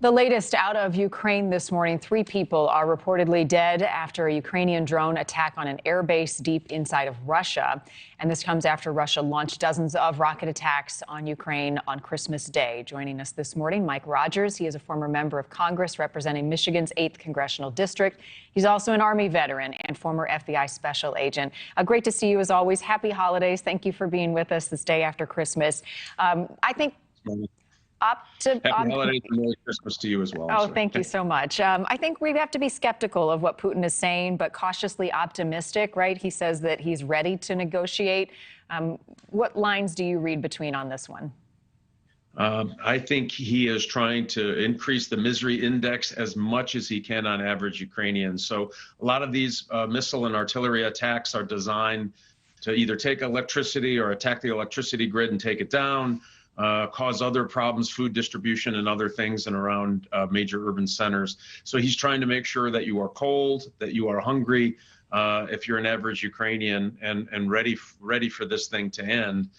The latest out of Ukraine this morning, 3 people are reportedly dead after a Ukrainian drone attack on an airbase deep inside of Russia. And this comes after Russia launched dozens of rocket attacks on Ukraine on Christmas Day. Joining us this morning, Mike Rogers. He is a former member of Congress representing Michigan's 8th Congressional District. He's also an Army veteran and former FBI special agent. Great to see you as always. Happy holidays. Thank you for being with us this day after Christmas. I think... Happy holidays and Merry Christmas to you as well. Oh, thank you so much. I think we have to be skeptical of what Putin is saying, but cautiously optimistic, right? He says that he's ready to negotiate. What lines do you read between on this one? I think he is trying to increase the misery index as much as he can on average Ukrainians. So a lot of these missile and artillery attacks are designed to either take electricity or attack the electricity grid and take it down, cause other problems, food distribution and other things and around major urban centers. So he's trying to make sure that you are cold, that you are hungry, if you're an average Ukrainian, and ready for this thing to end.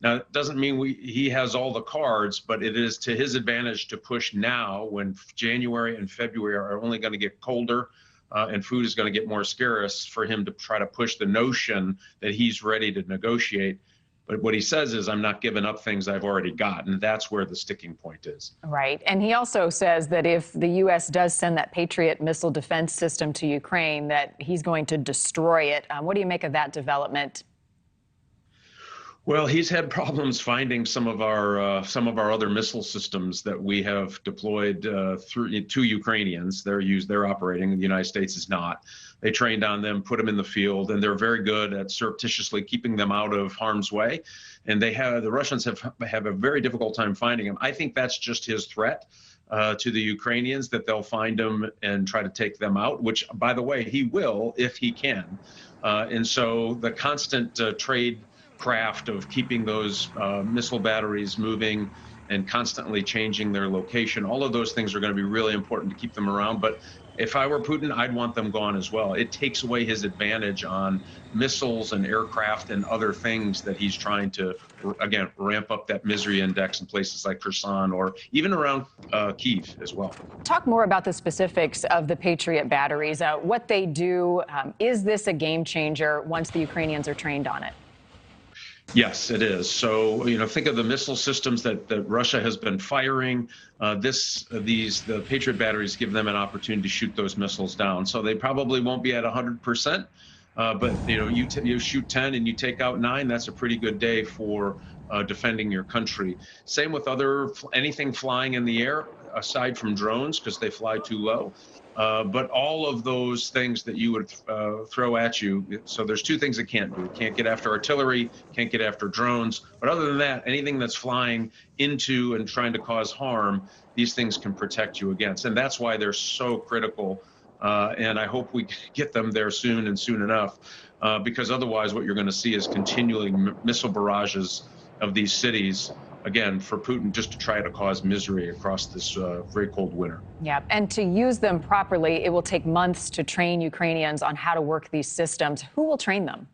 Now, it doesn't mean he has all the cards, but it is to his advantage to push now when January and February are only going to get colder and food is going to get more scarce, for him to try to push the notion that he's ready to negotiate. But what he says is, I'm not giving up things I've already got. And that's where the sticking point is. Right. And he also says that if the U.S. does send that Patriot missile defense system to Ukraine, that he's going to destroy it. What do you make of that development? Well, he's had problems finding some of our other missile systems that we have deployed to Ukrainians. They're operating. The United States is not. They trained on them, put them in the field, and they're very good at surreptitiously keeping them out of harm's way. And the Russians have a very difficult time finding them. I think that's just his threat to the Ukrainians, that they'll find them and try to take them out, which, by the way, he will if he can. And so the constant trade craft of keeping those missile batteries moving and constantly changing their location, all of those things are going to be really important to keep them around. But if I were Putin, I'd want them gone as well. It takes away his advantage on missiles and aircraft and other things that he's trying to, again, ramp up that misery index in places like Kherson or even around Kyiv as well. Talk more about the specifics of the Patriot batteries, what they do. Is this a game changer once the Ukrainians are trained on it? Yes, it is. So, think of the missile systems that Russia has been firing. The Patriot batteries give them an opportunity to shoot those missiles down. So they probably won't be at 100%. But, you shoot 10 and you take out 9. That's a pretty good day for defending your country. Same with anything flying in the air, aside from drones, because they fly too low. But all of those things that you would throw at you. So there's 2 things it can't do. It can't get after artillery, can't get after drones. But other than that, anything that's flying into and trying to cause harm, these things can protect you against. And that's why they're so critical. And I hope we get them there soon and soon enough, because otherwise what you're going to see is continuing missile barrages of these cities, again, for Putin just to try to cause misery across this very cold winter. Yeah, and to use them properly, it will take months to train Ukrainians on how to work these systems. Who will train them?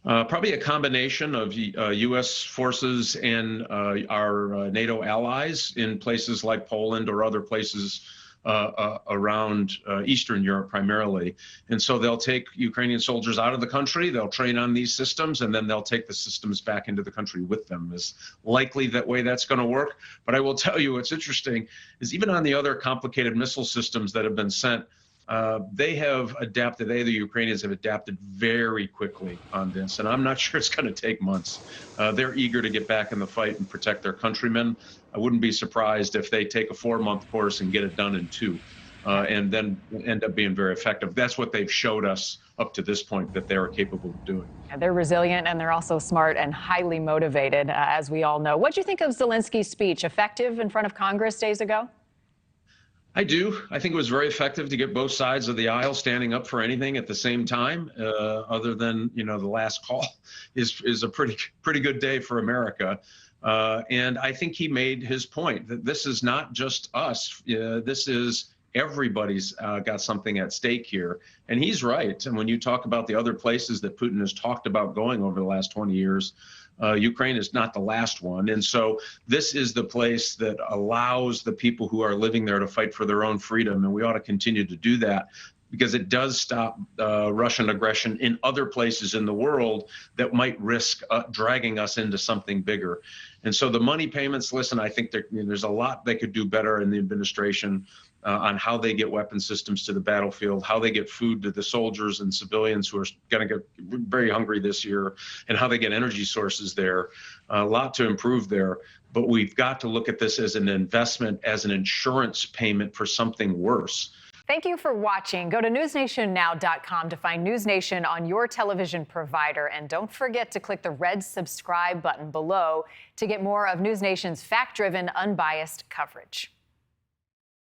Probably a combination of U.S. forces and our NATO allies in places like Poland or other places around Eastern Europe primarily. And so they'll take Ukrainian soldiers out of the country, they'll train on these systems, and then they'll take the systems back into the country with them. Is likely that way that's going to work. But I will tell you what's interesting is even on the other complicated missile systems that have been sent, they have adapted, the Ukrainians have adapted very quickly on this, and I'm not sure it's going to take months. They're eager to get back in the fight and protect their countrymen. I wouldn't be surprised if they take a 4-month course and get it done in 2, and then end up being very effective. That's what they've showed us up to this point that they're capable of doing. And they're resilient, and they're also smart and highly motivated, as we all know. What do you think of Zelensky's speech? Effective in front of Congress days ago? I do. I think it was very effective to get both sides of the aisle standing up for anything at the same time. Other than, the last call is a pretty good day for America. And I think he made his point that this is not just us. This is everybody's got something at stake here. And he's right. And when you talk about the other places that Putin has talked about going over the last 20 years, Ukraine is not the last one. And so this is the place that allows the people who are living there to fight for their own freedom. And we ought to continue to do that, because it does stop Russian aggression in other places in the world that might risk dragging us into something bigger. And so the money payments, listen, I think there's a lot they could do better in the administration on how they get weapon systems to the battlefield, how they get food to the soldiers and civilians who are going to get very hungry this year, and how they get energy sources there. A lot to improve there. But we've got to look at this as an investment, as an insurance payment for something worse. Thank you for watching. Go to newsnationnow.com to find NewsNation on your television provider. And don't forget to click the red subscribe button below to get more of NewsNation's fact-driven, unbiased coverage.